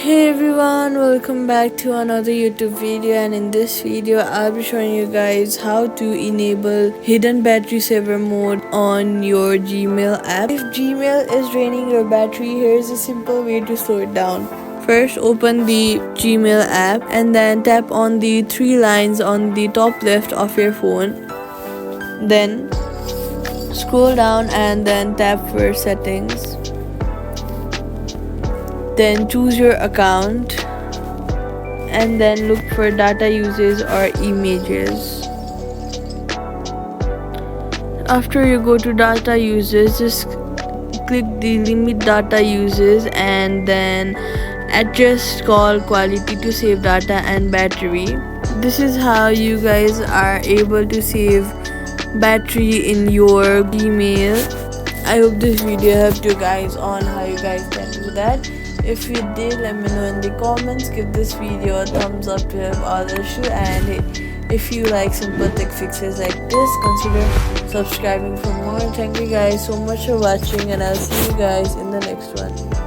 Hey everyone, welcome back to another YouTube video, and in this video I'll be showing you guys how to enable hidden battery saver mode on your Gmail app. If Gmail is draining your battery, here's a simple way to slow it down. First, open the Gmail app and then tap on the three lines on the top left of your phone. Then scroll down and then tap for settings. Then choose your account and then look for data uses or images. After you go to data uses, just click the limit data uses and then adjust call quality to save data and battery. This is how you guys are able to save battery in your Gmail. I hope this video helped you guys on how you guys can do that. If you did, let me know in the comments. Give this video a thumbs up to help others too, and if you like simple tech fixes like this, consider subscribing for more. Thank you guys so much for watching, and I'll see you guys in the next one.